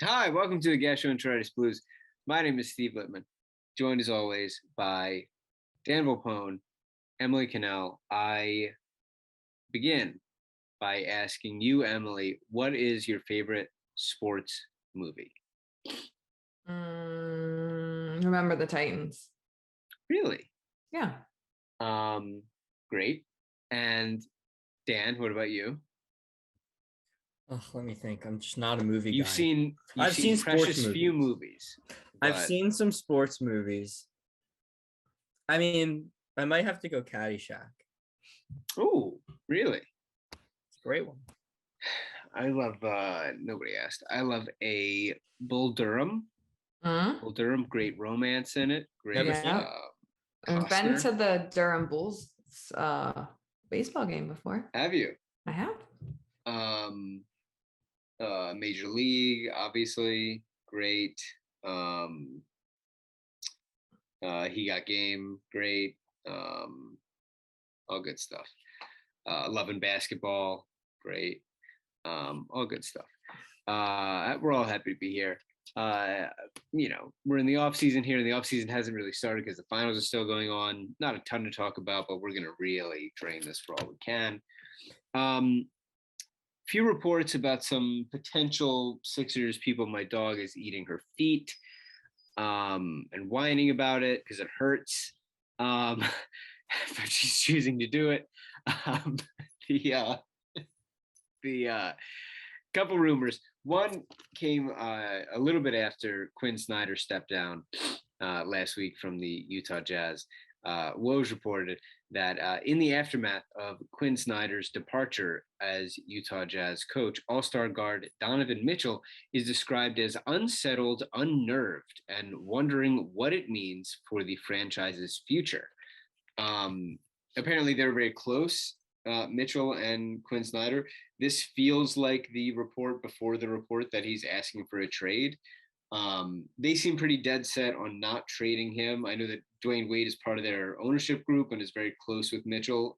Hi, welcome to the Gastroenteritis Blues. My name is Steve Littman, joined as always by Dan Volpone, Emily Cannell. I begin by asking you, Emily, what is your favorite sports movie? Remember the Titans. Really? Yeah. Great. And Dan, what about you? Oh, let me think. I'm just not a movie You've guy. seen I've seen precious sports few movies. I've seen some sports movies. I mean, I might have to go Caddyshack. Oh, really? It's a great one. I love nobody asked. I love a Bull Durham. Bull Durham, great romance in it. Great. Yeah. I've been to the Durham Bulls baseball game before. Have you? I have. Major League, obviously, great. He Got Game, great. All good stuff. Loving Basketball, great. All good stuff. We're all happy to be here. We're in the off season here, and the off season hasn't really started because the finals are still going on. Not a ton to talk about, but we're gonna really drain this for all we can. Few reports about some potential Sixers people. My dog is eating her feet and whining about it because it hurts. But she's choosing to do it. The couple rumors. One came a little bit after Quin Snyder stepped down last week from the Utah Jazz. Woj reported that in the aftermath of Quin Snyder's departure as Utah Jazz coach, all-star guard Donovan Mitchell is described as unsettled, unnerved, and wondering what it means for the franchise's future. Apparently, they're very close, Mitchell and Quin Snyder. This feels like the report before the report that he's asking for a trade. They seem pretty dead set on not trading him. I know that Dwayne Wade is part of their ownership group and is very close with Mitchell.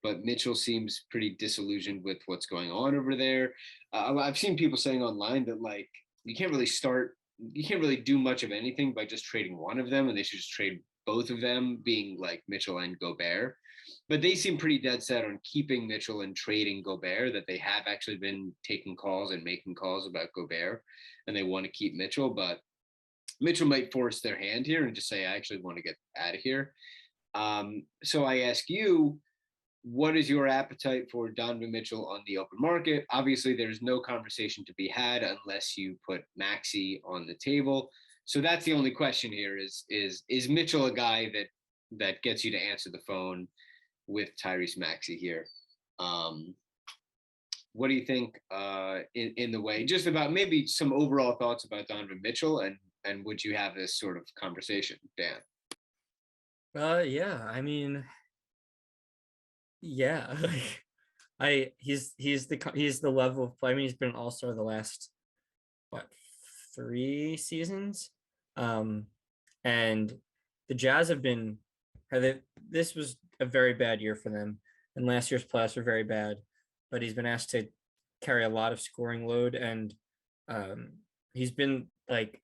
But Mitchell seems pretty disillusioned with what's going on over there. I've seen people saying online that like you can't really do much of anything by just trading one of them, and they should just trade both of them, being like Mitchell and Gobert. But they seem pretty dead set on keeping Mitchell and trading Gobert, that they have actually been taking calls and making calls about Gobert, and they want to keep Mitchell. But Mitchell might force their hand here and just say, I actually want to get out of here. So I ask you, what is your appetite for Donovan Mitchell on the open market? Obviously, there's no conversation to be had unless you put Maxey on the table. So that's the only question here is Mitchell a guy that gets you to answer the phone with Tyrese Maxey here? What do you think in the way, just about maybe some overall thoughts about Donovan Mitchell, and would you have this sort of conversation, Dan? Yeah, I mean, yeah, he's the level of play. I mean, he's been an all-star the last 3 seasons, and the Jazz this was a very bad year for them, and last year's playoffs were very bad. But he's been asked to carry a lot of scoring load, and he's been like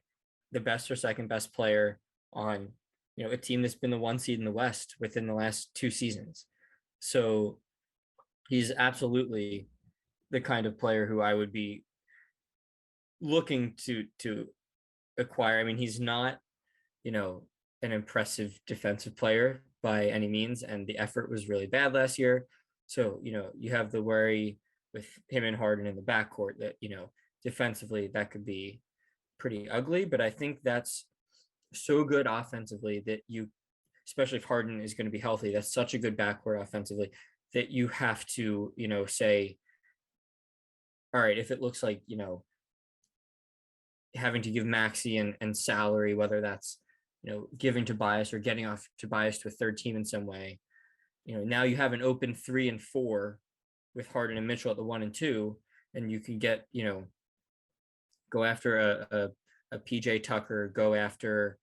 the best or second best player on a team that's been the 1 seed in the West within the last 2 seasons. So he's absolutely the kind of player who I would be looking to acquire. I mean, he's not, an impressive defensive player by any means, and the effort was really bad last year. So, you have the worry with him and Harden in the backcourt that, defensively that could be pretty ugly. But I think that's so good offensively that especially if Harden is going to be healthy, that's such a good backcourt offensively that you have to, say, all right, if it looks like, having to give Maxey and salary, whether that's, giving Tobias or getting off Tobias to a third team in some way, now you have an open 3 and 4 with Harden and Mitchell at the 1 and 2, and you can get, go after a PJ Tucker, go after,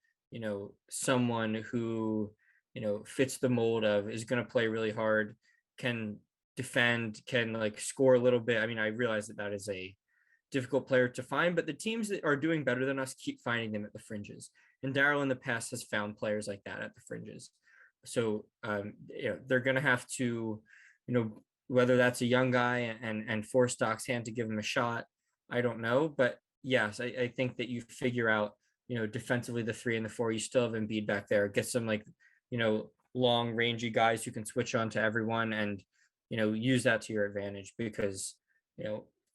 someone who, fits the mold of is going to play really hard, can defend, can like score a little bit. I mean, I realize that is a difficult player to find, but the teams that are doing better than us keep finding them at the fringes. And Daryl in the past has found players like that at the fringes. So they're going to have to, whether that's a young guy and force Doc's hand to give him a shot, I don't know. But yes, I think that you figure out, defensively the 3 and the 4, you still have Embiid back there. Get some long rangy guys who can switch on to everyone and, use that to your advantage because,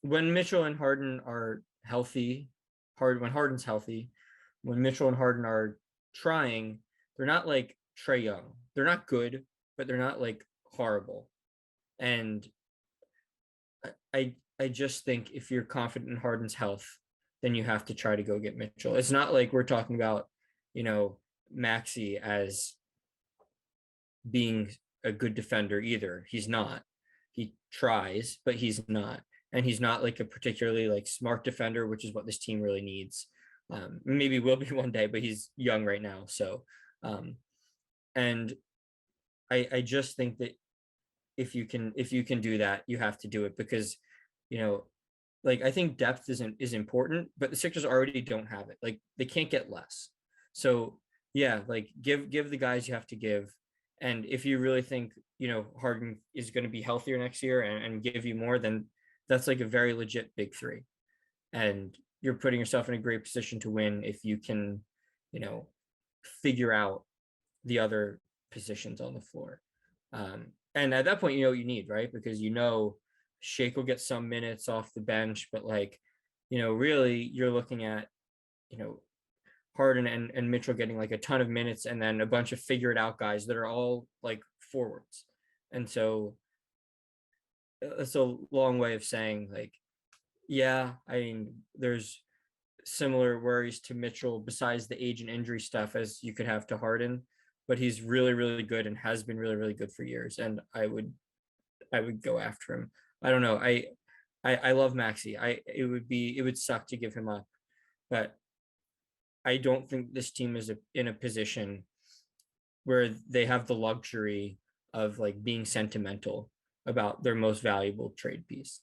when Mitchell and Harden are healthy, when Harden's healthy, when Mitchell and Harden are trying, they're not like Trae Young. They're not good, but they're not like horrible. And I just think if you're confident in Harden's health, then you have to try to go get Mitchell. It's not like we're talking about, Maxey as being a good defender either. He's not. He tries, but he's not. And he's not like a particularly like smart defender, which is what this team really needs. Maybe will be one day, but he's young right now. So, and I just think that if you can do that, you have to do it because, I think depth is important, but the Sixers already don't have it. Like they can't get less. So yeah, like give the guys you have to give. And if you really think, Harden is going to be healthier next year and give you more, then that's like a very legit big 3. And you're putting yourself in a great position to win if you can, figure out the other positions on the floor. And at that point, you need, right? Because, Shake will get some minutes off the bench, but really you're looking at, Harden and Mitchell getting like a ton of minutes and then a bunch of figure it out guys that are all like forwards. And so it's a long way of saying like, yeah, I mean, there's similar worries to Mitchell besides the age and injury stuff as you could have to Harden, but he's really, really good and has been really, really good for years. And I would go after him. I don't know. I love Maxey. It would suck to give him up, but I don't think this team is in a position where they have the luxury of like being sentimental about their most valuable trade piece.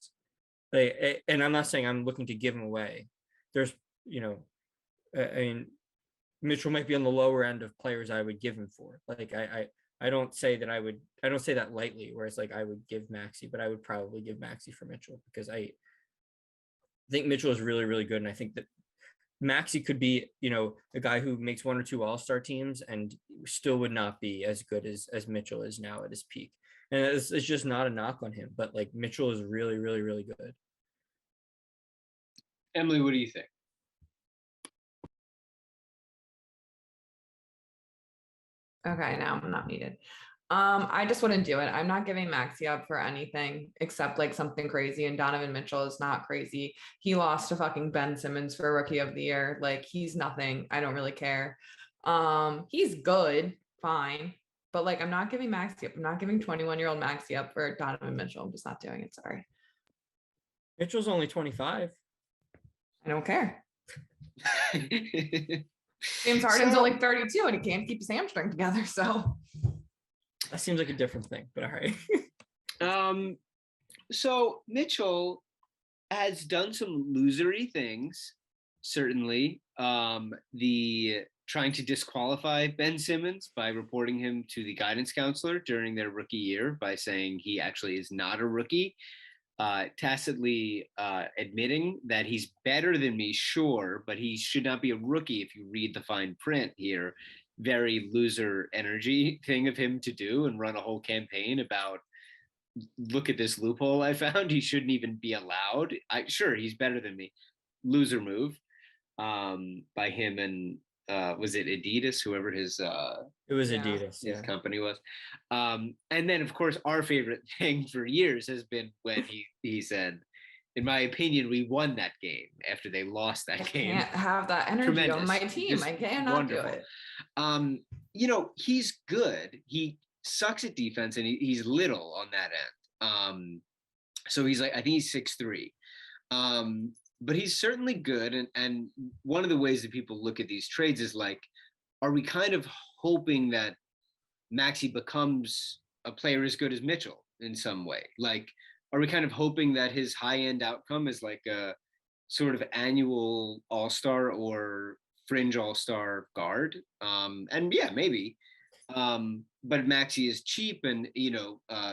And I'm not saying I'm looking to give him away. There's, I mean, Mitchell might be on the lower end of players I would give him for. Like I don't say that lightly, where it's like I would give Maxey, but I would probably give Maxey for Mitchell because I think Mitchell is really, really good. And I think that Maxey could be, a guy who makes 1 or 2 all-star teams and still would not be as good as Mitchell is now at his peak. And it's just not a knock on him, but like Mitchell is really, really, really good. Emily, what do you think? Okay, now I'm not needed. I just wouldn't do it. I'm not giving Maxey up for anything except like something crazy. And Donovan Mitchell is not crazy. He lost to fucking Ben Simmons for Rookie of the Year. Like he's nothing. I don't really care. He's good, fine. But like I'm not giving Maxey up. I'm not giving 21-year-old Maxey up for Donovan Mitchell. I'm just not doing it. Sorry. Mitchell's only 25. I don't care. James Harden's only 32 and he can't keep his hamstring together. So that seems like a different thing, but all right. So Mitchell has done some losery things, certainly. The trying to disqualify Ben Simmons by reporting him to the guidance counselor during their rookie year by saying he actually is not a rookie. Tacitly admitting that he's better than me, sure, but he should not be a rookie if you read the fine print here. Very loser energy thing of him to do and run a whole campaign about, look at this loophole I found. He shouldn't even be allowed. Sure, he's better than me. Loser move by him and was it Adidas, whoever his it was Adidas, his company was. And then of course our favorite thing for years has been when he said, in my opinion, we won that game after they lost that game. I can't have that energy Tremendous. On my team. Just I cannot wonderful. Do it. He's good. He sucks at defense and he's little on that end. So he's like, I think he's 6'3". But he's certainly good. And one of the ways that people look at these trades is like, are we kind of hoping that Maxey becomes a player as good as Mitchell in some way? Like, are we kind of hoping that his high-end outcome is like a sort of annual all-star or fringe all-star guard. And yeah, maybe. But Maxey is cheap, and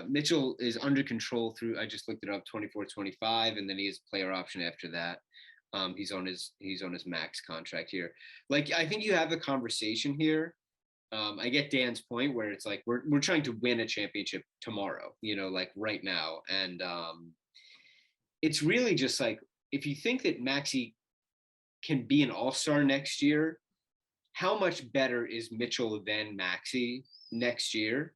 Mitchell is under control through, I just looked it up, 24-25, and then he has player option after that. He's on his max contract here. Like, I think you have the conversation here. I get Dan's point where it's like we're trying to win a championship tomorrow, like right now. And it's really just like, if you think that Maxey can be an all-star next year, how much better is Mitchell than Maxey next year?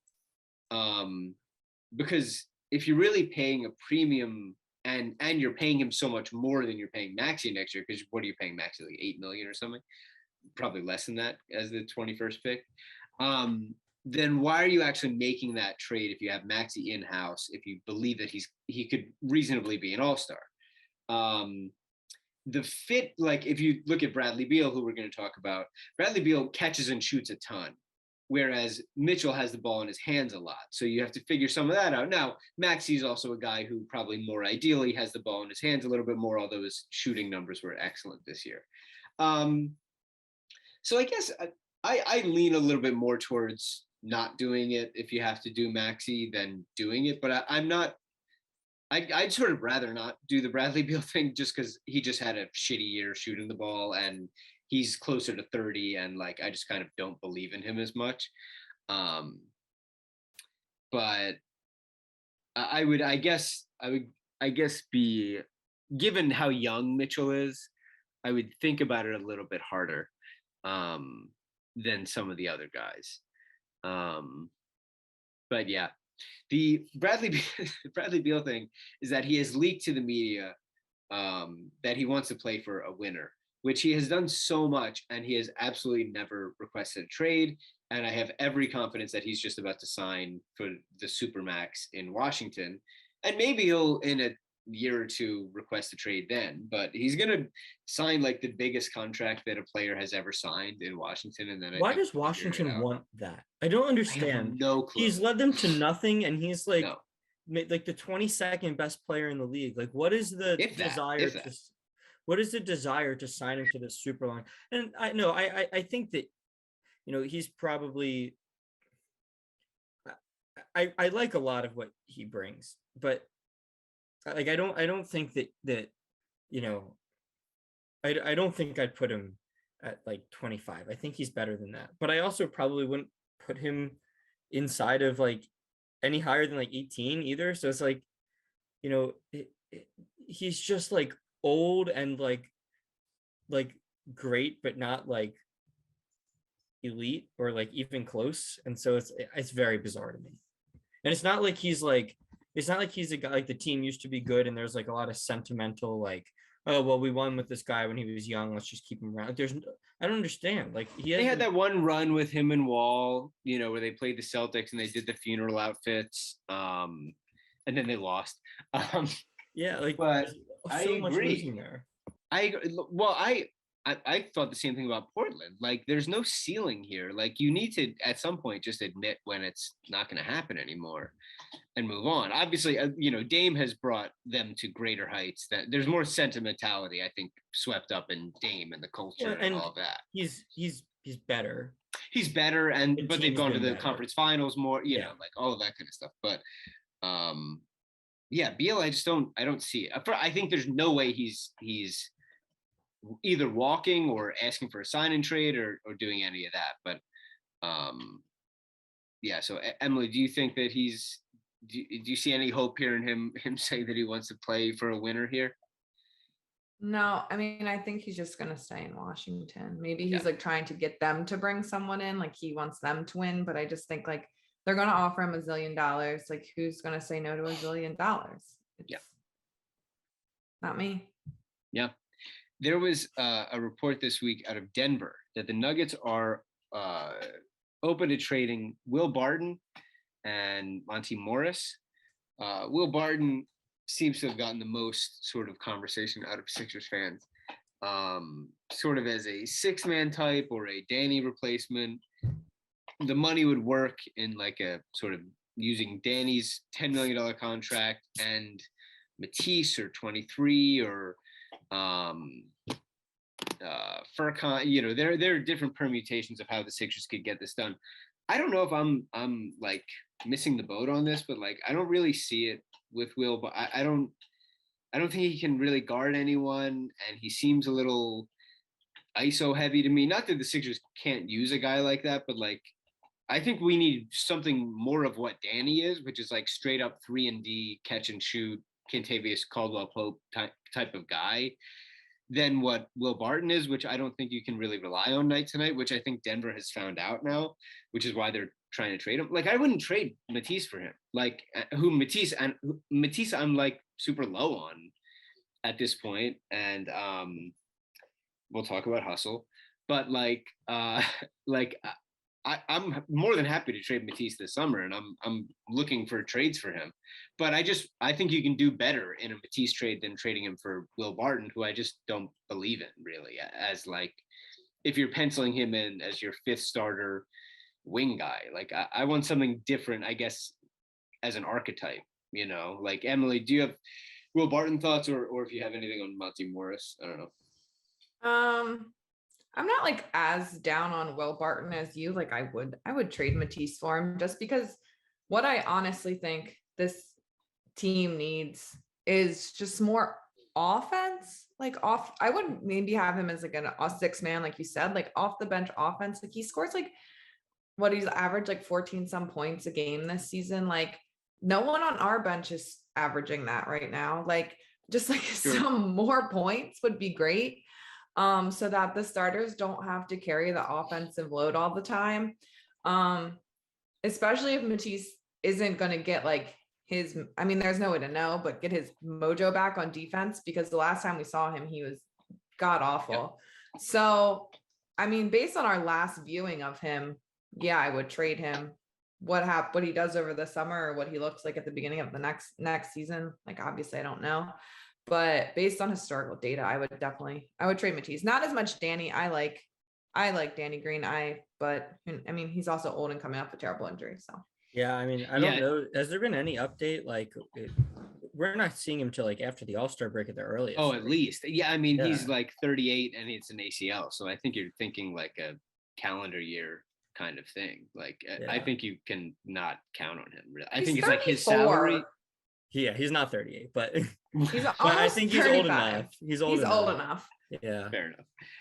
Because if you're really paying a premium and you're paying him so much more than you're paying Maxey next year, because what are you paying Maxey, like $8 million or something? Probably less than that as the 21st pick. Then why are you actually making that trade if you have Maxey in-house, if you believe that he could reasonably be an all-star? The fit, like if you look at Bradley Beal, who we're going to talk about, Bradley Beal catches and shoots a ton, whereas Mitchell has the ball in his hands a lot. So you have to figure some of that out. Now, Maxey is also a guy who probably more ideally has the ball in his hands a little bit more, although his shooting numbers were excellent this year. So I guess I lean a little bit more towards not doing it if you have to do Maxey than doing it. But I'm not. I'd sort of rather not do the Bradley Beal thing, just because he just had a shitty year shooting the ball, and he's closer to 30, and like I just kind of don't believe in him as much. But I guess be, given how young Mitchell is, I would think about it a little bit harder than some of the other guys. But yeah. The Bradley Beal thing is that he has leaked to the media that he wants to play for a winner, which he has done so much, and he has absolutely never requested a trade. And I have every confidence that he's just about to sign for the Supermax in Washington, and maybe he'll in a year or two request a trade then, but he's gonna sign like the biggest contract that a player has ever signed in Washington. And then why does Washington want that? I don't understand. I have no clue. He's led them to nothing, and he's like like the 22nd best player in the league. Like, what is the desire to what is the desire to sign him to this super long? And I think that he's probably, I like a lot of what he brings, but like I don't think that I don't think I'd put him at like 25. I think he's better than that, but I also probably wouldn't put him inside of like any higher than like 18 either. So it's like, he's just like old and like great, but not like elite or like even close. And so it's very bizarre to me. And it's not like he's a guy like the team used to be good and there's like a lot of sentimental like, oh well, we won with this guy when he was young, let's just keep him around. I don't understand. Like they had that one run with him and Wall, where they played the Celtics and they did the funeral outfits, and then they lost. Yeah, like, but so I agree. There. I thought the same thing about Portland. Like, there's no ceiling here. Like, you need to at some point just admit when it's not going to happen anymore and move on. Obviously, Dame has brought them to greater heights. That there's more sentimentality, I think, swept up in Dame and the culture and all of that. He's better. He's better, but they've gone to the conference finals more. Like all of that kind of stuff. But Beal, I don't see it. I think there's no way he's either walking or asking for a sign and trade or doing any of that. But so Emily, do you think that do you see any hope here in him saying that he wants to play for a winner here? No, I mean, I think he's just going to stay in Washington. Maybe he's like trying to get them to bring someone in, like he wants them to win, but I just think like they're going to offer him $1 zillion. Like, who's going to say no to $1 zillion? Not me. Yeah. There was a report this week out of Denver that the Nuggets are open to trading Will Barton and Monte Morris. Will Barton seems to have gotten the most sort of conversation out of Sixers fans, sort of as a six-man type or a Danny replacement. The money would work in like a sort of using Danny's $10 million contract and Matisse or 23 or Furkan, you know, there are different permutations of how the Sixers could get this done. I don't know if I'm like missing the boat on this, but like I don't really see it with Will, but I don't think he can really guard anyone, and he seems a little ISO heavy to me. Not that the Sixers can't use a guy like that, but like I think we need something more of what Danny is, which is like straight up 3-and-D catch and shoot, Kentavious Caldwell Pope type of guy, than what Will Barton is, which I don't think you can really rely on night to night, which I think Denver has found out now, which is why they're trying to trade him. Like I wouldn't trade Matisse for him. Like Matisse I'm like super low on at this point, and we'll talk about hustle, but like I'm more than happy to trade Matisse this summer, and I'm looking for trades for him. But I think you can do better in a Matisse trade than trading him for Will Barton, who I just don't believe in really, as like if you're penciling him in as your fifth starter wing guy. Like I want something different, I guess, as an archetype, you know. Like Emily, do you have Will Barton thoughts, or if you have anything on Monty Morris? I don't know. I'm not like as down on Will Barton as you. Like I would trade Matisse for him, just because what I honestly think this team needs is just more offense. Like I would maybe have him as like a six man, like you said, like off the bench offense. Like he scores like what he's averaged like 14 some points a game this season. Like no one on our bench is averaging that right now. Like just like some more points would be great. So that the starters don't have to carry the offensive load all the time. Especially if Matisse isn't going to get like there's no way to know, but get his mojo back on defense, because the last time we saw him, he was god awful. Yeah. So, I mean, based on our last viewing of him, yeah, I would trade him. What he does over the summer, or what he looks like at the beginning of the next season, like obviously I don't know. But based on historical data, I would trade Matisse. Not as much Danny. I like Danny Green. But I mean, he's also old and coming off a terrible injury. So yeah, I mean, I don't know. Has there been any update? Like, we're not seeing him till like after the All-Star break at the earliest. Oh, at least. Yeah, I mean, he's like 38 and it's an ACL. So I think you're thinking like a calendar year kind of thing. Like, I think you can not count on him. Really. I think it's 34. Like his salary. Yeah, he's not 38, but he's but I think he's 35. Old enough. He's old enough. Yeah, fair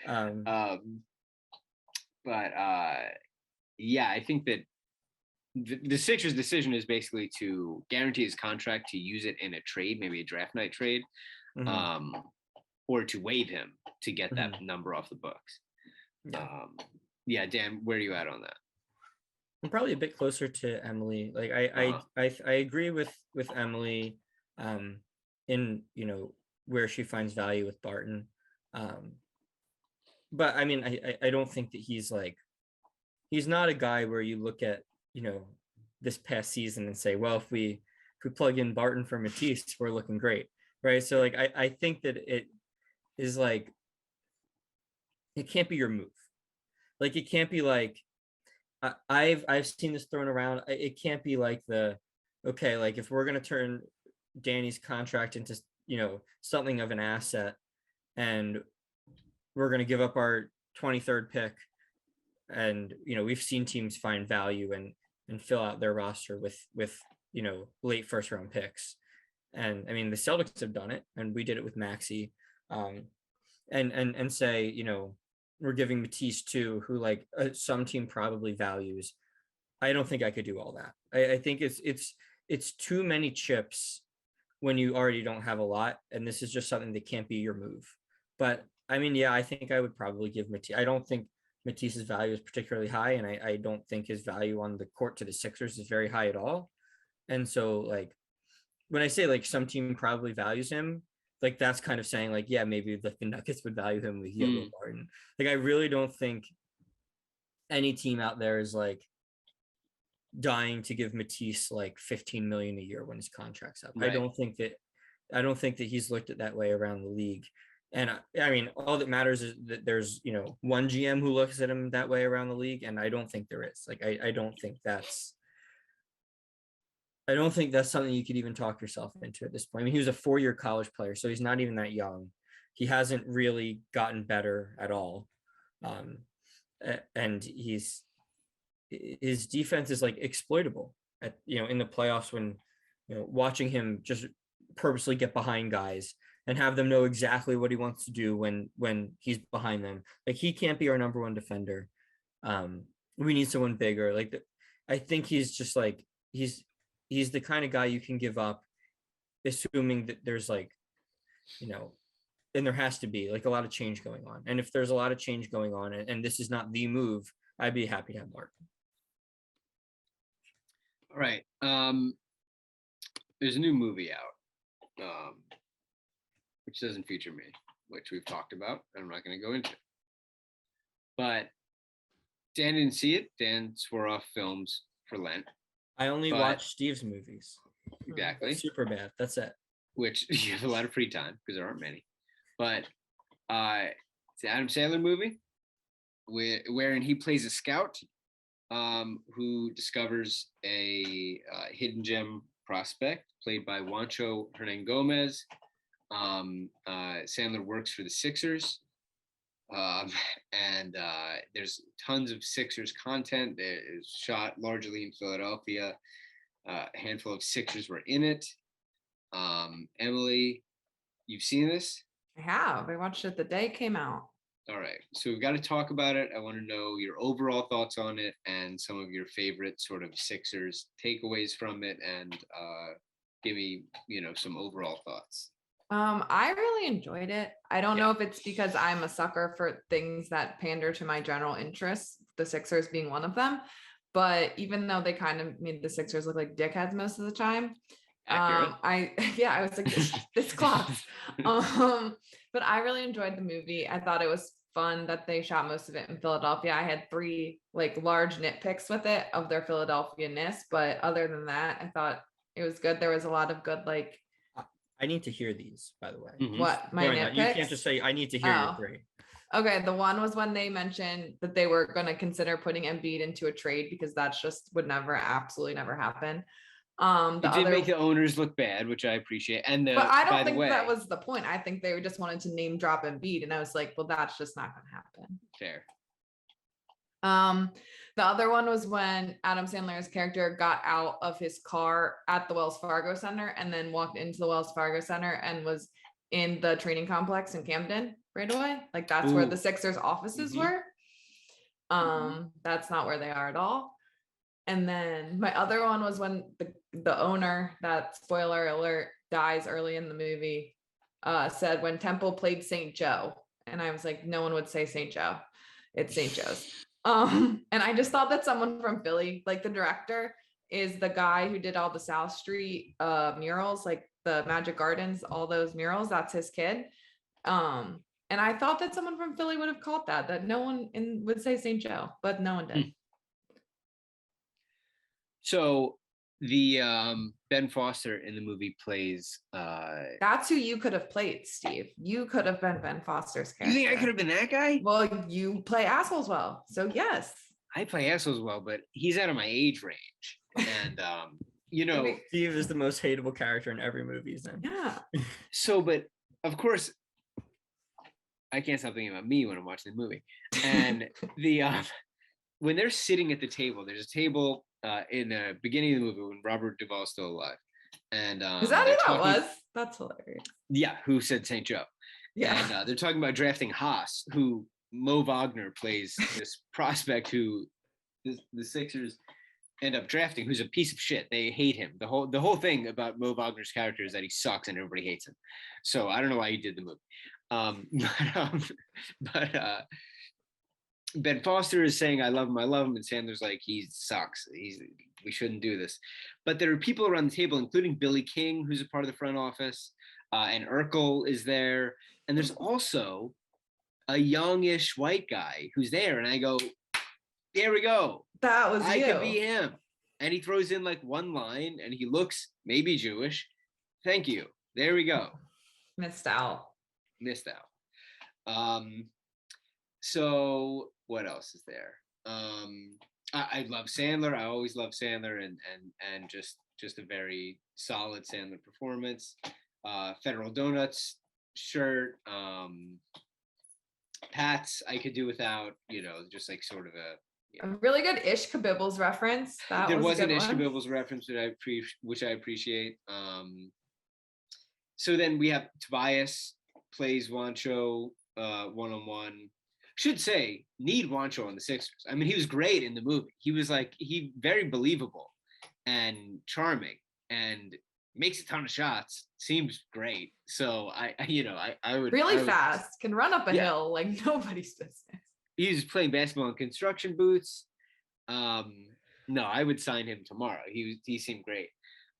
enough. Yeah, I think that the Sixers' decision is basically to guarantee his contract, to use it in a trade, maybe a draft night trade, or to waive him to get that number off the books. Yeah. Dan, where are you at on that? I'm probably a bit closer to Emily. Like I agree with Emily in, you know, where she finds value with Barton. But I mean, I don't think that he's not a guy where you look at, you know, this past season and say, well, if we plug in Barton for Matisse, we're looking great. Right. So like I think that it is like, it can't be your move. Like it can't be like, I've seen this thrown around. It can't be like like if we're going to turn Danny's contract into, you know, something of an asset, and we're going to give up our 23rd pick. And, you know, we've seen teams find value and fill out their roster with, you know, late first round picks. And I mean, the Celtics have done it, and we did it with Maxey, and say, you know, we're giving Matisse too, who like some team probably values. I don't think I could do all that. I think it's too many chips when you already don't have a lot. And this is just something that can't be your move. But I mean, yeah, I think I would probably give Matisse. I don't think Matisse's value is particularly high. And I don't think his value on the court to the Sixers is very high at all. And so like, when I say like some team probably values him, like that's kind of saying like, yeah, maybe the Nuggets would value him with Will Barton. Like, I really don't think any team out there is like dying to give Matisse like $15 million a year when his contract's up. Right. I don't think that he's looked at that way around the league. And I mean, all that matters is that there's, you know, one GM who looks at him that way around the league. And I don't think there is. Like, I don't think that's something you could even talk yourself into at this point. I mean, he was a 4-year college player, so he's not even that young. he hasn't really gotten better at all. And his defense is like exploitable at, in the playoffs, when, watching him just purposely get behind guys and have them know exactly what he wants to do when he's behind them. Like, he can't be our number one defender. We need someone bigger. I think he's just like, he's the kind of guy you can give up, assuming that there's like, and there has to be like a lot of change going on. And if there's a lot of change going on, and this is not the move, I'd be happy to have Mark. All right. There's a new movie out, which doesn't feature me, which we've talked about. I'm not going to go into it. But Dan didn't see it. Dan swore off films for Lent. I only watch Steve's movies. Exactly. Super bad. That's it. Which you have a lot of free time because there aren't many. But it's an Adam Sandler movie wherein he plays a scout who discovers a hidden gem prospect played by Juancho Hernangomez. Sandler works for the Sixers. And there's tons of Sixers content. It's shot largely in Philadelphia. A handful of Sixers were in it. Emily, you've seen this? I have. I watched it the day it came out. All right. So we've got to talk about it. I want to know your overall thoughts on it and some of your favorite sort of Sixers takeaways from it, and give me, some overall thoughts. I really enjoyed it. I don't know if it's because I'm a sucker for things that pander to my general interests, the Sixers being one of them. But even though they kind of made the Sixers look like dickheads most of the time, I was like, this class. But I really enjoyed the movie. I thought it was fun that they shot most of it in Philadelphia. I had 3 like large nitpicks with it of their Philadelphia-ness, but other than that, I thought it was good. There was a lot of good, like, I need to hear these, by the way. Mm-hmm. What, my nitpicks? You can't just say, I need to hear your 3. Okay, the one was when they mentioned that they were going to consider putting Embiid into a trade because that's just would absolutely never happen. It did make the owners look bad, which I appreciate. But I don't think that was the point. I think they just wanted to name drop Embiid, and I was like, well, that's just not going to happen. Fair. The other one was when Adam Sandler's character got out of his car at the Wells Fargo Center and then walked into the Wells Fargo Center and was in the training complex in Camden right away. Like, that's where the Sixers offices were. That's not where they are at all. And then my other one was when the owner, that spoiler alert, dies early in the movie, said when Temple played St. Joe. And I was like, no one would say St. Joe. It's St. Joe's. And I just thought that someone from Philly, like the director, is the guy who did all the South Street murals, like the Magic Gardens, all those murals. That's his kid. And I thought that someone from Philly would have caught that no one would say St. Joe, but no one did. So the Ben Foster in the movie plays. That's who you could have played, Steve. You could have been Ben Foster's character. You think I could have been that guy? Well, you play assholes well, so yes. I play assholes well, but he's out of my age range, and Steve is the most hateable character in every movie he's in. Yeah. So, but of course, I can't stop thinking about me when I'm watching the movie, and when they're sitting at the table, there's a table. In the beginning of the movie when Robert Duvall's still alive. And is that who that was? That's hilarious. Yeah, who said St. Joe. Yeah. And they're talking about drafting Haas, who Mo Wagner plays this prospect who the Sixers end up drafting, who's a piece of shit. They hate him. The whole thing about Mo Wagner's character is that he sucks and everybody hates him. So I don't know why he did the movie. But Ben Foster is saying, I love him, and Sandler's like, he sucks. We shouldn't do this. But there are people around the table, including Billy King, who's a part of the front office, and Urkel is there. And there's also a youngish white guy who's there. And I go, there we go. That was I could be him. And he throws in like one line, and he looks maybe Jewish. Thank you. There we go. Missed out. So what else is there? I love Sandler. I always love Sandler, and just a very solid Sandler performance. Federal Donuts shirt. Pats I could do without, just like sort of a really good Ish Kabibbles reference. There was an an Ish Kabibbles reference which I appreciate. So then we have Tobias plays Juancho one-on-one. Should say, need Juancho on the Sixers. I mean, he was great in the movie. He was very believable and charming and makes a ton of shots. Seems great. So I would really fast, can run up a hill like nobody's business. He's playing basketball in construction boots. No, I would sign him tomorrow. He seemed great.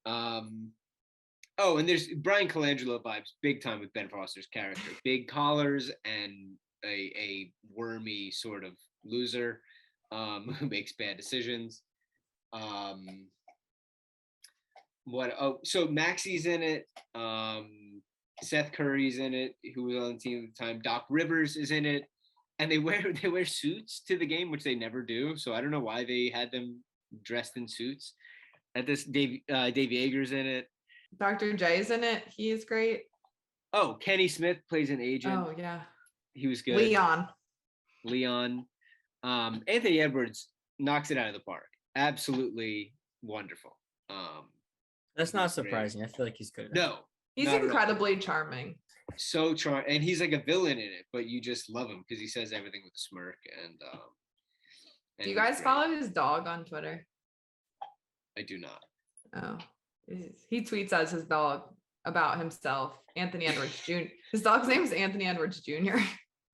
Oh, and there's Brian Colangelo vibes big time with Ben Foster's character. Big collars and a wormy sort of loser who makes bad decisions. So Maxey's in it. Seth Curry's in it, who was on the team at the time. Doc Rivers is in it. And they wear suits to the game, which they never do. So I don't know why they had them dressed in suits. At this, Dave Yeager's in it. Dr. J's in it. He is great. Oh, Kenny Smith plays an agent. Oh yeah, he was good. Leon. Anthony Edwards knocks it out of the park. Absolutely wonderful. That's not surprising. Great. I feel like he's good. No, he's incredibly charming. So charming, and he's like a villain in it, but you just love him because he says everything with a smirk. And do you guys follow his dog on Twitter? I do not. Oh, he tweets as his dog about himself, Anthony Edwards Jr. His dog's name is Anthony Edwards Jr.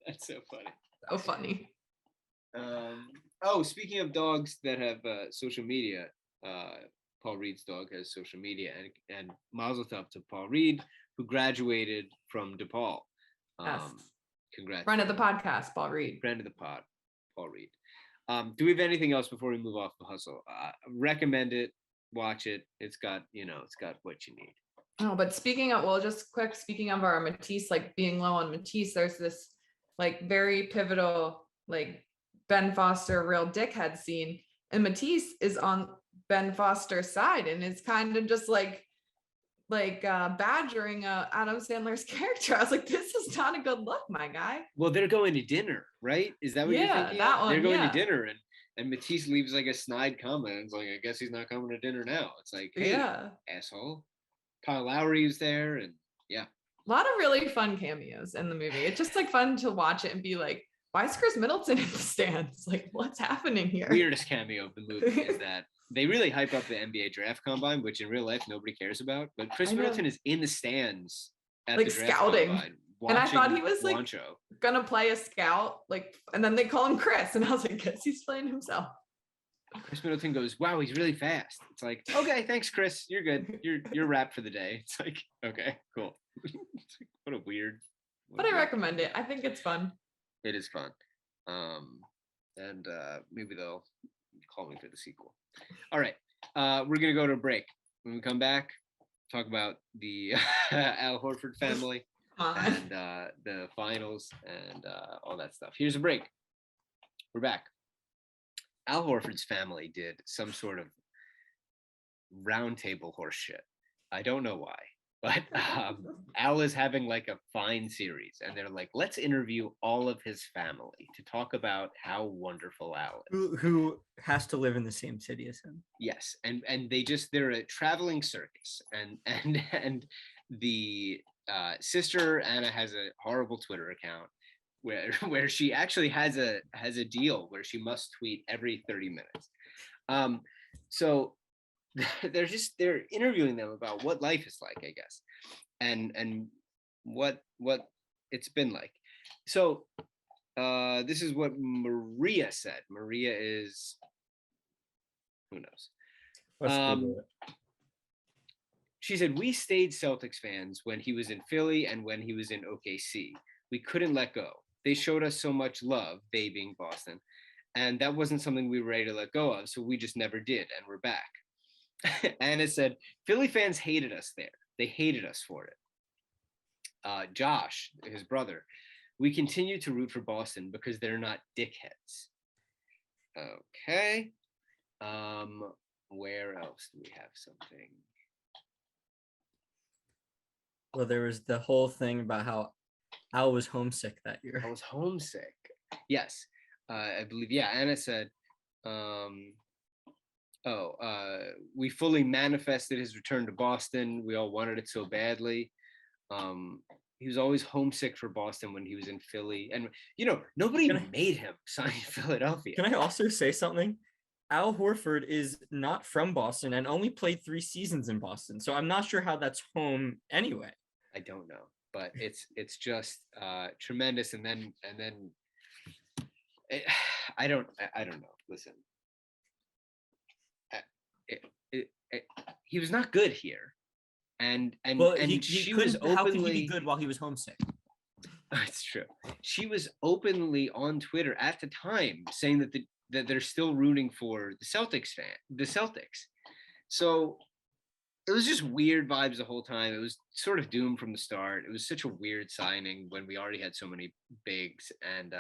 That's so funny. So funny. Oh, speaking of dogs that have social media, Paul Reed's dog has social media, and mazel tov to Paul Reed, who graduated from DePaul. Yes. Congrats. Friend of the podcast, Paul Reed. Friend of the pod, Paul Reed. Do we have anything else before we move off the hustle? Recommend it. Watch it. It's got what you need. Oh, but speaking of our Matisse, like being low on Matisse, there's this like very pivotal, like Ben Foster real dickhead scene, and Matisse is on Ben Foster's side, and it's kind of just like badgering Adam Sandler's character. I was like, this is not a good look, my guy. Well, they're going to dinner, right? Is that what you're thinking? Yeah, that one. They're going to dinner, and Matisse leaves like a snide comment. It's like, I guess he's not coming to dinner now. It's like, hey, asshole. Kyle Lowry was there, and yeah. A lot of really fun cameos in the movie. It's just like fun to watch it and be like, why is Chris Middleton in the stands? Like, what's happening here? Weirdest cameo of the movie is that they really hype up the NBA draft combine, which in real life nobody cares about. But Chris Middleton is in the stands at the draft scouting. Combine, and I thought he was Juancho. Gonna play a scout, and then they call him Chris, and I was like, guess he's playing himself. Chris Middleton goes, wow, he's really fast. It's like, okay, thanks, Chris. You're good. You're wrapped for the day. It's like, okay, cool. What a weird. But I recommend it. I think it's fun. It is fun. And maybe they'll call me for the sequel. All right. We're going to go to a break. When we come back, talk about the Al Horford family and the finals and all that stuff. Here's a break. We're back. Al Horford's family did some sort of roundtable horse shit. I don't know why. But Al is having like a fine series, and they're like, let's interview all of his family to talk about how wonderful Al is. Who has to live in the same city as him. Yes, and they're a traveling circus, and the sister Anna has a horrible Twitter account where she actually has a deal where she must tweet every 30 minutes. So they're interviewing them about what life is like, I guess, and what it's been like. So this is what Maria said. Maria is, who knows? She said, we stayed Celtics fans when he was in Philly and when he was in OKC. We couldn't let go. They showed us so much love, they being Boston, and that wasn't something we were ready to let go of, so we just never did, and we're back. And it said, Philly fans hated us there. They hated us for it. Josh, his brother, we continue to root for Boston because they're not dickheads. Okay. Where else do we have something? Well, there was the whole thing about how Al was homesick that year. I was homesick. Yes. I believe, yeah, Anna said, we fully manifested his return to Boston. We all wanted it so badly. He was always homesick for Boston when he was in Philly. And, nobody made him sign Philadelphia. Can I also say something? Al Horford is not from Boston and only played 3 seasons in Boston. So I'm not sure how that's home anyway. I don't know, but it's just tremendous. And then I don't know. Listen, he was not good here, and she was openly. How could he be good while he was homesick? That's true. She was openly on Twitter at the time saying that they're still rooting for the Celtics. So it was just weird vibes the whole time. It was sort of doomed from the start. It was such a weird signing when we already had so many bigs, and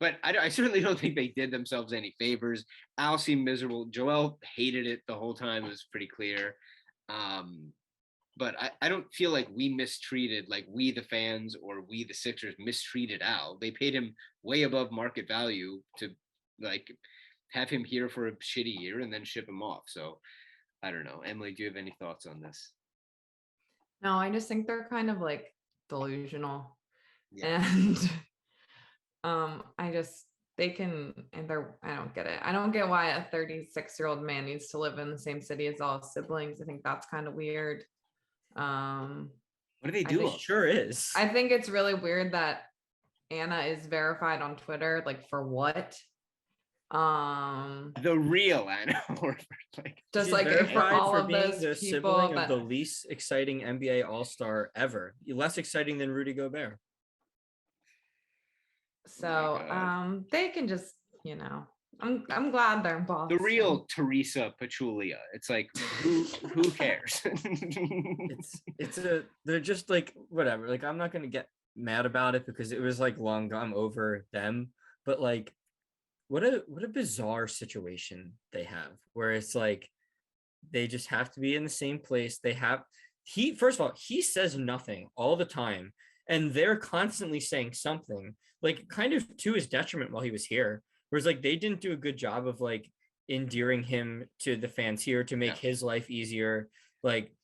but I certainly don't think they did themselves any favors. Al seemed miserable. Joel hated it the whole time. It was pretty clear. But I don't feel like we mistreated, like we the fans or we the Sixers mistreated Al. They paid him way above market value to like have him here for a shitty year and then ship him off. So I don't know. Emily, do you have any thoughts on this? No, I just think they're kind of like delusional. Yeah. And I don't get it. I don't get why a 36-year-old man needs to live in the same city as all his siblings. I think that's kind of weird. What do they do? It sure is. I think it's really weird that Anna is verified on Twitter. Like, for what? The real Anna Horford. Just like for all of those the people sibling of the least exciting NBA All-Star ever. Less exciting than Rudy Gobert. So they can just, I'm glad they're in Boston. The real Teresa Pachulia. It's like who cares? They're just like whatever. Like I'm not gonna get mad about it because it was like long gone over them. But like what a bizarre situation they have where it's like they just have to be in the same place. First of all, he says nothing all the time, and they're constantly saying something, like kind of to his detriment while he was here. Whereas like they didn't do a good job of like endearing him to the fans here to make his life easier. Like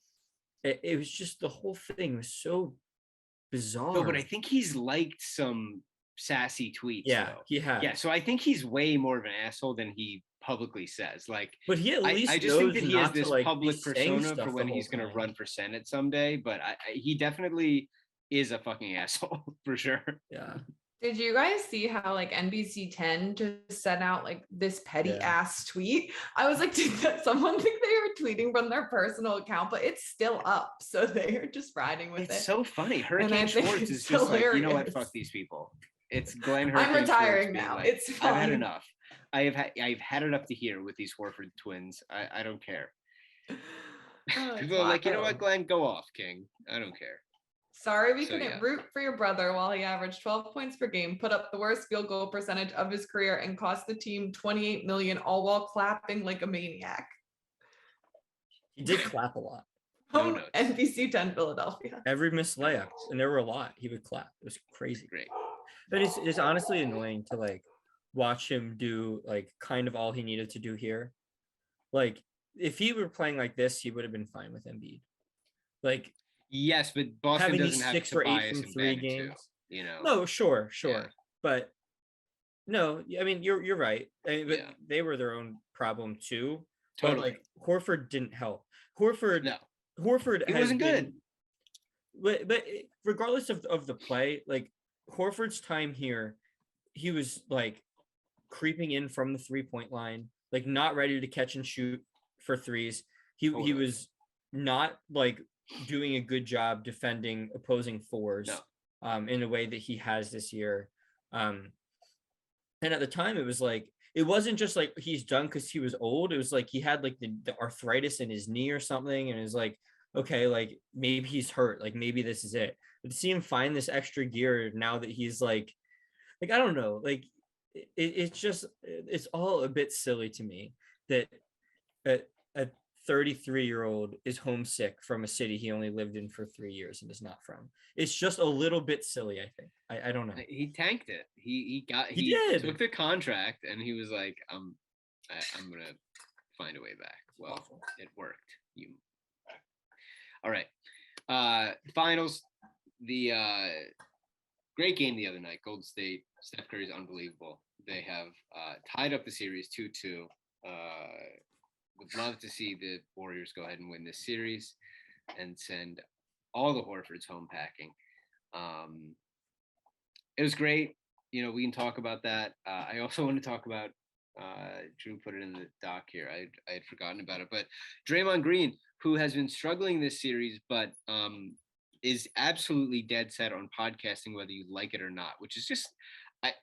it was just the whole thing was so bizarre. No, but I think he's liked some sassy tweets. Yeah, though. he has. Yeah, so I think he's way more of an asshole than he publicly says. Like, but he at least I just think that he has this like, public persona for when he's going to run for Senate someday. But he definitely is a fucking asshole for sure. Yeah. Did you guys see how like NBC 10 just sent out like this petty ass tweet? I was like, did someone think they were tweeting from their personal account? But it's still up, so they are just riding with it. It's so funny. Hurricane Schwartz is just hilarious. Like, you know what? Fuck these people. It's Glenn Hurricane. I'm retiring Schwartz now. Like, it's fine. I've had enough. I've had it up to here with these Horford twins. I don't care. People are like, you know what, Glenn? Go off, King. I don't care. Sorry we couldn't root for your brother while he averaged 12 points per game, put up the worst field goal percentage of his career, and cost the team $28 million, all while clapping like a maniac. He did clap a lot. NBC 10 Philadelphia. Every missed layup, and there were a lot, he would clap. It was crazy. Great. But it's honestly annoying to like watch him do like kind of all he needed to do here. Like if he were playing like this, he would have been fine with Embiid. Like yes, but Boston doesn't have 6 or 8 from 3 games. Too, No, sure. Yeah. But no, I mean you're right. But they were their own problem too. Totally. But like Horford didn't help. Horford he wasn't good. But regardless of the play, like Horford's time here, he was like creeping in from the 3-point line, like not ready to catch and shoot for threes. He was not like doing a good job defending opposing fours in a way that he has this year. And at the time it was like, it wasn't just like he's done because he was old. It was like he had like the arthritis in his knee or something. And it was like, okay, like maybe he's hurt. Like maybe this is it. But to see him find this extra gear now that he's like I don't know, like it's just, it's all a bit silly to me that a 33-year-old is homesick from a city he only lived in for 3 years and is not from. It's just a little bit silly, I think. I don't know. He tanked it. He did. took the contract and he was like, I'm gonna find a way back. Well, awful. It worked. All right. Finals. The great game the other night. Golden State. Steph Curry's unbelievable. They have tied up the series 2-2. Would love to see the Warriors go ahead and win this series and send all the Horfords home packing. It was great. We can talk about that. I also want to talk about, Drew put it in the doc here. I had forgotten about it, but Draymond Green, who has been struggling this series, but is absolutely dead set on podcasting, whether you like it or not, which is just,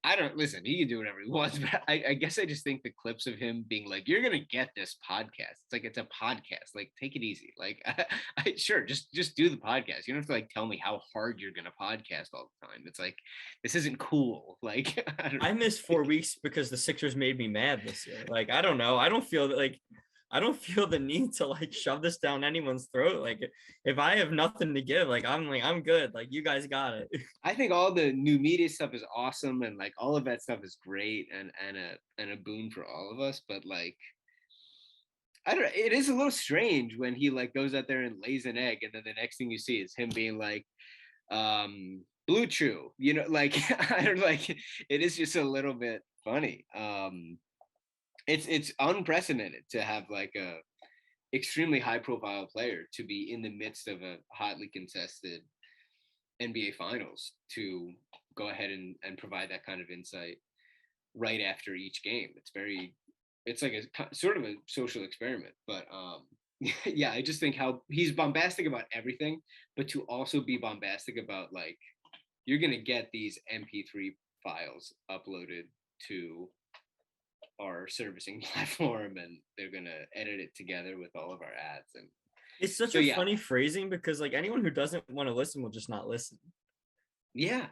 I don't listen. He can do whatever he wants, but I guess I just think the clips of him being like, "You're gonna get this podcast." It's like it's a podcast. Like, take it easy. Like, sure, just do the podcast. You don't have to like tell me how hard you're gonna podcast all the time. It's like this isn't cool. Like, I missed 4 weeks because the Sixers made me mad this year. Like, I don't know. I don't feel the need to like shove this down anyone's throat. Like, if I have nothing to give, I'm good. Like, you guys got it. I think all the new media stuff is awesome, and like all of that stuff is great and a boon for all of us. But like, I don't know. It is a little strange when he like goes out there and lays an egg, and then the next thing you see is him being like, "Blue Chew," like I don't like. It is just a little bit funny. It's unprecedented to have like a extremely high profile player to be in the midst of a hotly contested NBA finals to go ahead and provide that kind of insight right after each game. It's like a sort of a social experiment, but yeah, I just think how he's bombastic about everything, but to also be bombastic about like, you're going to get these MP3 files uploaded to our servicing platform and they're gonna edit it together with all of our ads. And it's such a funny phrasing because like anyone who doesn't want to listen will just not listen. Yeah.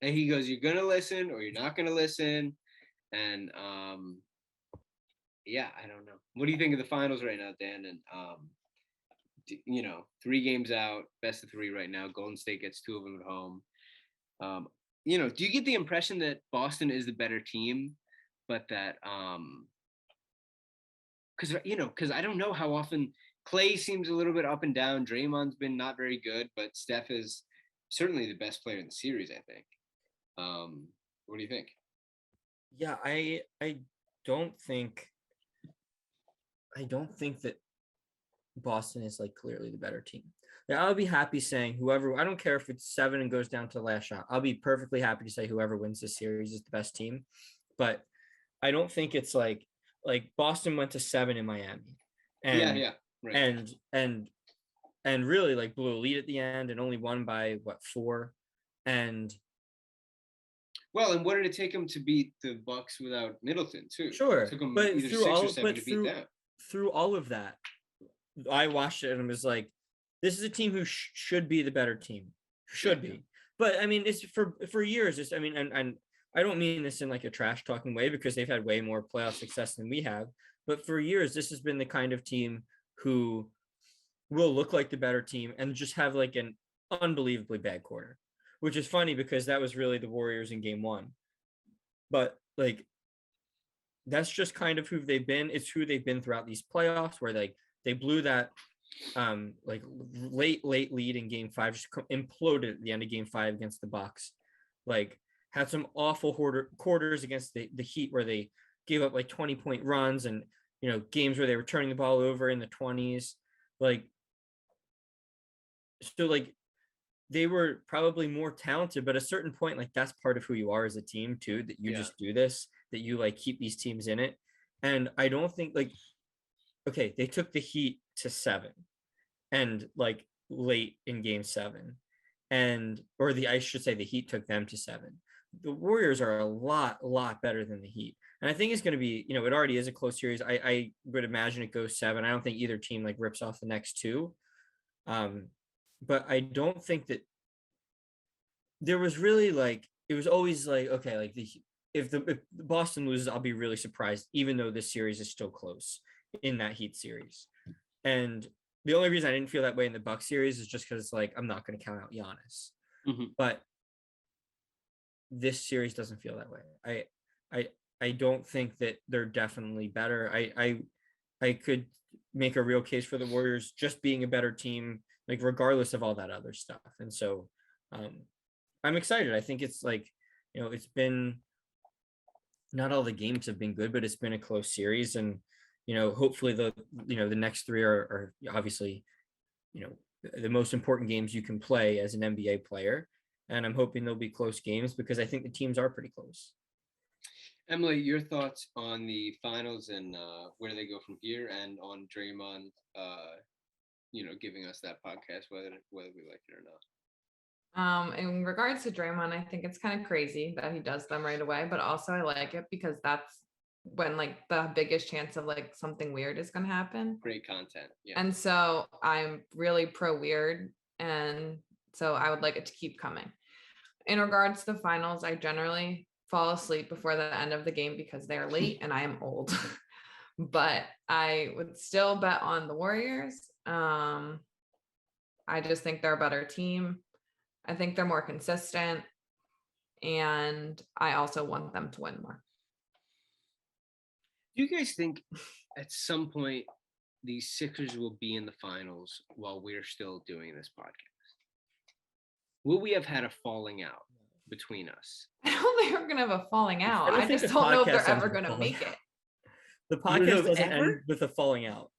And he goes, you're gonna listen or you're not gonna listen. And yeah, I don't know. What do you think of the finals right now, Dan? And 3 games out, best of 3 right now. Golden State gets 2 of them at home. Do you get the impression that Boston is the better team? But that, because I don't know how often Clay seems a little bit up and down. Draymond's been not very good, but Steph is certainly the best player in the series, I think. What do you think? Yeah, I don't think that Boston is like clearly the better team. Yeah, I'll be happy saying whoever, I don't care if it's 7 and goes down to the last shot. I'll be perfectly happy to say whoever wins this series is the best team. But I don't think it's like Boston went to 7 in Miami, and yeah, right. and really like blew a lead at the end and only won by 4, and well, and what did it take them to beat the Bucks without Middleton too? Sure, it took them but either through 6 or 7 to beat them. Through all of that, I watched it and was like, this is a team who should be the better team, be. But I mean, it's for years. And I don't mean this in like a trash talking way because they've had way more playoff success than we have. But for years, this has been the kind of team who will look like the better team and just have like an unbelievably bad quarter, which is funny because that was really the Warriors in game 1. But like, that's just kind of who they've been. It's who they've been throughout these playoffs where they blew that like late lead in game 5, just imploded at the end of game 5 against the Bucks. Like, had some awful quarters against the Heat where they gave up like 20-point runs and, games where they were turning the ball over in the 20s. Like, so like they were probably more talented, but at a certain point, like that's part of who you are as a team too, that you just do this, that you like keep these teams in it. And I don't think like, okay, they took the Heat to 7 and like late in game 7 I should say the Heat took them to 7. The Warriors are a lot better than the Heat. And I think it's going to be, it already is a close series. I would imagine it goes 7. I don't think either team like rips off the next 2. But I don't think that there was really like, it was always like, okay, like if Boston loses, I'll be really surprised, even though this series is still close in that Heat series. And the only reason I didn't feel that way in the Bucks series is just because like I'm not going to count out Giannis. But this series doesn't feel that way. I don't think that they're definitely better. I could make a real case for the Warriors just being a better team, like regardless of all that other stuff. And so I'm excited. I think it's like, it's been, not all the games have been good, but it's been a close series. And, hopefully the next three are obviously, the most important games you can play as an NBA player. And I'm hoping they'll be close games because I think the teams are pretty close. Emily, your thoughts on the finals and where they go from here, and on Draymond, giving us that podcast, whether we like it or not. In regards to Draymond, I think it's kind of crazy that he does them right away, but also I like it because that's when like the biggest chance of like something weird is going to happen. Great content. Yeah. And so I'm really pro weird. And so I would like it to keep coming. In regards to the finals, I generally fall asleep before the end of the game because they are late and I am old, but I would still bet on the Warriors. I just think they're a better team. I think they're more consistent, and I also want them to win more. Do you guys think at some point these Sixers will be in the finals while we're still doing this podcast? Will we have had a falling out between us? I don't think we're gonna have a falling out. I just don't know if they're ever gonna make it. The podcast doesn't end with a falling out.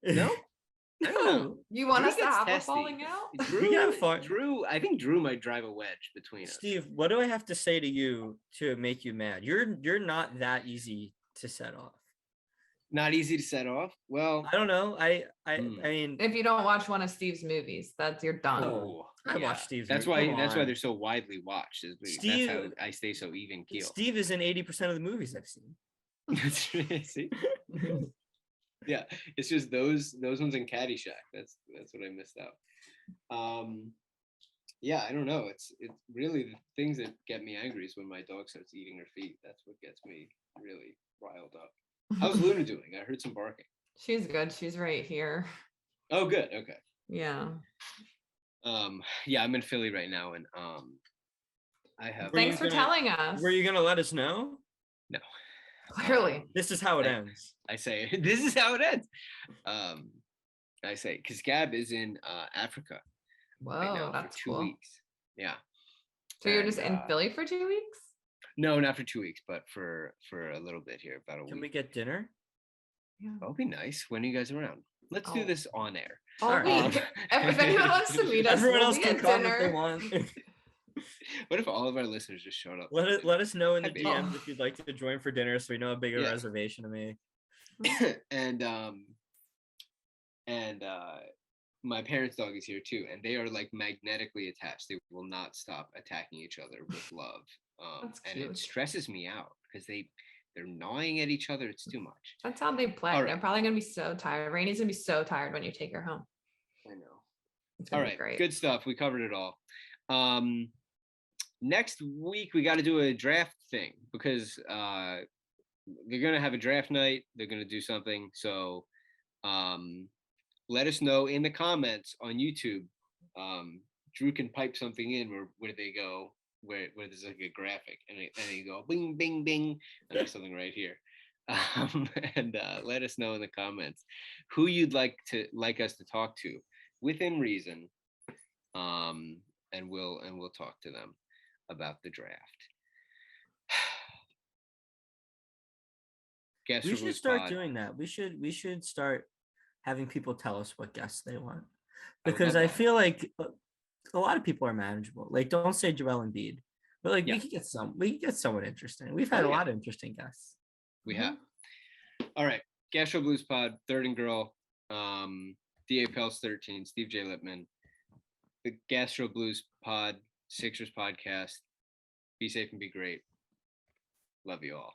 No? No. You want us to have a falling out? Drew, I think Drew might drive a wedge between us. Steve, what do I have to say to you to make you mad? You're not that easy to set off. Not easy to set off? Well, I don't know. I mean, if you don't watch one of Steve's movies, you're done. Oh, I watch Steve's movies. That's why they're so widely watched. Steve, that's how I stay so even keel. Steve is in 80% of the movies I've seen. That's right. See? Yeah, it's just those ones in Caddyshack. That's what I missed out. Yeah, I don't know. It's really the things that get me angry is when my dog starts eating her feet. That's what gets me really riled up. How's Luna doing? I heard some barking. She's good. She's right here. Oh, good. Okay. Yeah. Yeah, I'm in Philly right now, and I have. Thanks for telling us. Were you gonna let us know? No. Clearly. This is how it ends. I say this is how it ends. I say because Gab is in Africa. Whoa, right now that's for 2 weeks. Yeah. So you're just in Philly for 2 weeks? No, not for 2 weeks, but for a little bit here, about a week. Can we get dinner? Yeah, that'll be nice. When are you guys around? Let's do this on air. All week. If anyone wants to meet us, everyone else can come dinner. if they want. What if all of our listeners just showed up? Let us know in the DMs if you'd like to join for dinner, so we know how big a reservation to make. and my parents' dog is here too, and they are like magnetically attached. They will not stop attacking each other with love. And it stresses me out because they're gnawing at each other. It's too much. That's how they play. Right. They're probably gonna be so tired. Rainey's gonna be so tired when you take her home. I know. All right, great. Good stuff. We covered it all. Next week we got to do a draft thing because they're gonna have a draft night. They're gonna do something. So let us know in the comments on YouTube. Drew can pipe something in where they go. Where there's like a graphic and you go bing bing bing and there's something right here, and let us know in the comments who you'd like us to talk to within reason, and we'll talk to them about the draft. We should start doing that. We should start having people tell us what guests they want, because I feel like a lot of people are manageable. Like, don't say Joel Embiid, but like we could get someone interesting. We've had a lot of interesting guests. We have. All right, Gastro Blues Pod, Third and Girl, DA Pels 13, Steve J. Lippman, the Gastro Blues Pod, Sixers podcast. Be safe and be great. Love you all.